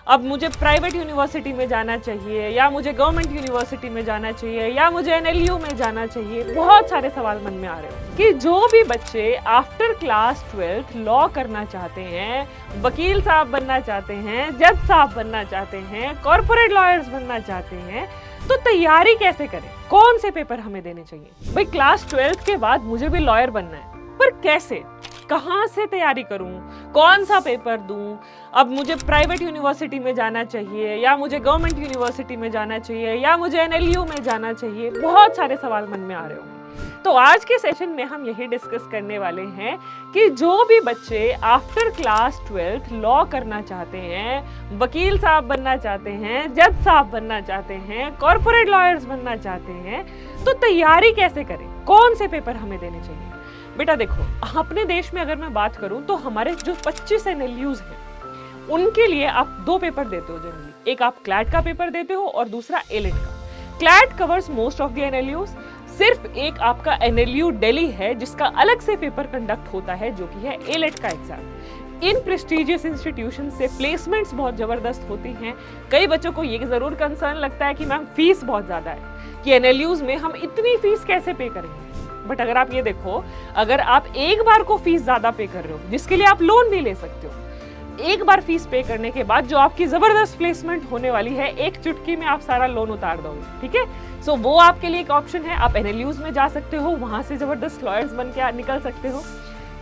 अब मुझे private university में जाना चाहिए या मुझे गवर्नमेंट यूनिवर्सिटी में जाना चाहिए या मुझे एनएलयू में जाना चाहिए। बहुत सारे सवाल मन में आ रहे हो कि जो भी बच्चे आफ्टर क्लास 12th लॉ करना चाहते हैं, वकील साहब बनना चाहते हैं, जज साहब बनना चाहते हैं, कॉर्पोरेट लॉयर्स बनना चाहते हैं, तो तैयारी कैसे करें? कौन से पेपर हमें देने चाहिए? भाई क्लास 12th के बाद मुझे भी लॉयर बनना है, पर कैसे? कहाँ से तैयारी करूं? कौन सा पेपर दूं? अब मुझे प्राइवेट यूनिवर्सिटी में जाना चाहिए या मुझे गवर्नमेंट यूनिवर्सिटी में जाना चाहिए या मुझे एनएलयू में जाना चाहिए। बहुत सारे सवाल मन में आ रहे होंगे। तो आज के सेशन में हम यही डिस्कस करने वाले हैं कि जो भी बच्चे आफ्टर क्लास 12th लॉ करना चाहते हैं, वकील साहब बनना चाहते हैं, जज साहब बनना चाहते हैं, कॉर्पोरेट लॉयर्स बनना चाहते हैं, तो तैयारी कैसे करें? कौन से पेपर हमें देने चाहिए? बेटा देखो, अपने देश में अगर मैं बात करूं तो हमारे जो 25 एनएलयूज हैं उनके लिए आप दो पेपर देते हो जनरली। एक आप क्लैट का पेपर देते हो और दूसरा एलिट का। CLAT covers most of the NLUs. सिर्फ एक आपका एनएलयू दिल्ली है जिसका अलग से पेपर कंडक्ट होता है जो कि है एलिट का एग्जाम। इन प्रेस्टिजियस इंस्टीट्यूशन से प्लेसमेंट्स बहुत जबरदस्त होती हैं। कई बच्चों को ये जरूर कंसर्न लगता है कि मैम फीस बहुत ज्यादा है, कि एनएलयूज में हम इतनी फीस कैसे पे करेंगे। बट अगर आप ये देखो, अगर आप एक बार को फीस ज्यादा पे कर रहे हो जिसके लिए आप लोन भी ले सकते हो, एक बार फीस पे करने के बाद जो आपकी जबरदस्त प्लेसमेंट होने वाली है, एक चुटकी में आप सारा लोन उतार दोगे। ठीक है, सो वो आपके लिए एक ऑप्शन है। आप एनएलयूज में जा सकते हो, वहां से जबरदस्त लॉयर्स बन के निकल सकते हो।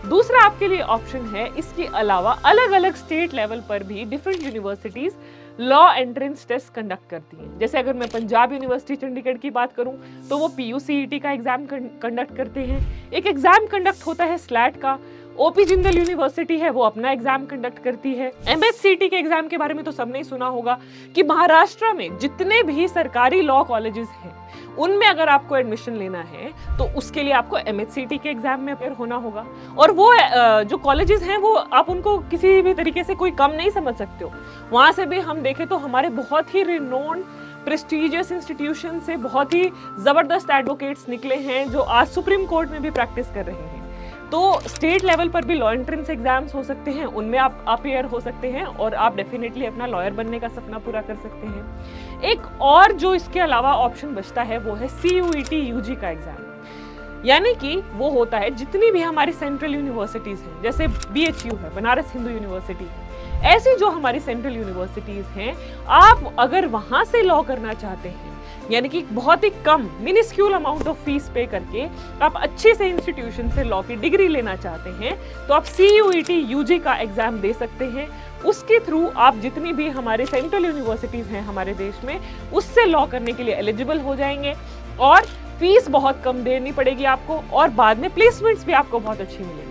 दूसरा आपके लिए ऑप्शन है, इसके अलावा अलग अलग स्टेट लेवल पर भी different universities law entrance test conduct करती हैं। जैसे अगर मैं पंजाब यूनिवर्सिटी चंडीगढ़ की बात करूं तो वो PUCET का एग्जाम कंडक्ट करते हैं। एक एग्जाम कंडक्ट होता है स्लैट का। ओपी जिंदल यूनिवर्सिटी है, वो अपना एग्जाम कंडक्ट करती है। MHCT के एग्जाम के बारे में तो सबने ही सुना होगा कि महाराष्ट्र में जितने भी सरकारी लॉ कॉलेजेस हैं उनमें अगर आपको एडमिशन लेना है तो उसके लिए आपको MHCT के एग्जाम में अपेयर होना होगा। और वो जो कॉलेजेस हैं वो आप उनको किसी भी तरीके से कोई कम नहीं समझ सकते हो। वहां से भी हम देखें तो हमारे बहुत ही रिनोन्ड प्रेस्टिजियस इंस्टीट्यूशन से बहुत ही जबरदस्त एडवोकेट्स निकले हैं जो आज सुप्रीम कोर्ट में भी प्रैक्टिस कर रहे हैं। तो स्टेट लेवल पर भी लॉ एंट्रेंस एग्जाम्स हो सकते हैं, उनमें आप अपेयर हो सकते हैं और आप डेफिनेटली अपना लॉयर बनने का सपना पूरा कर सकते हैं। एक और जो इसके अलावा ऑप्शन बचता है वो है CUET UG का एग्जाम। यानी कि वो होता है जितनी भी हमारी सेंट्रल यूनिवर्सिटीज हैं, जैसे BHU है, बनारस हिंदू यूनिवर्सिटी है, ऐसी जो हमारी सेंट्रल यूनिवर्सिटीज हैं, आप अगर वहां से लॉ करना चाहते हैं, यानी कि बहुत ही कम मिनिस्क्यूल अमाउंट ऑफ फीस पे करके आप अच्छे से इंस्टीट्यूशन से लॉ की डिग्री लेना चाहते हैं तो आप CUET UG का एग्जाम दे सकते हैं। उसके थ्रू आप जितनी भी हमारे सेंट्रल यूनिवर्सिटीज हैं हमारे देश में, उससे लॉ करने के लिए एलिजिबल हो जाएंगे और फीस बहुत कम देनी पड़ेगी आपको और बाद में प्लेसमेंट्स भी आपको बहुत अच्छी मिलेंगी।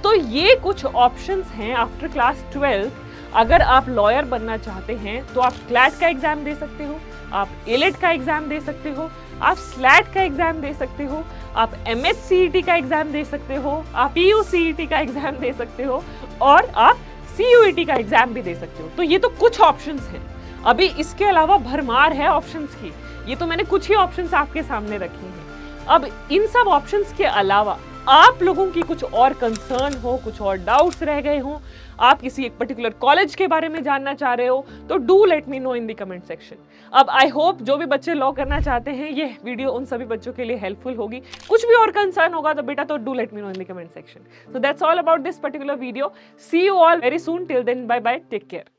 तो ये कुछ ऑप्शंस हैं आफ्टर क्लास 12th। अगर आप लॉयर बनना चाहते हैं तो आप क्लैट का एग्जाम दे सकते हो, आप एलिट का एग्जाम दे सकते हो, आप स्लैट का एग्जाम दे सकते हो, आप MHCT का एग्जाम दे सकते हो, आप PUCET का एग्जाम दे सकते हो और आप CUET का एग्जाम भी दे सकते हो। तो ये तो कुछ ऑप्शंस हैं, अभी इसके अलावा भरमार है ऑप्शंस की। ये तो मैंने कुछ ही ऑप्शंस आपके सामने रखे हैं। अब इन सब ऑप्शंस के अलावा आप लोगों की कुछ और कंसर्न हो, कुछ और डाउट्स रह गए हो, आप किसी एक पर्टिकुलर कॉलेज के बारे में जानना चाह रहे हो, तो do let me know in the comment section. अब आई होप जो भी बच्चे लॉ करना चाहते हैं ये वीडियो उन सभी बच्चों के लिए हेल्पफुल होगी। कुछ भी और कंसर्न होगा तो बेटा तो do let me know in the comment section. So that's all about this particular video. See you all very soon. Till then, bye bye, take care.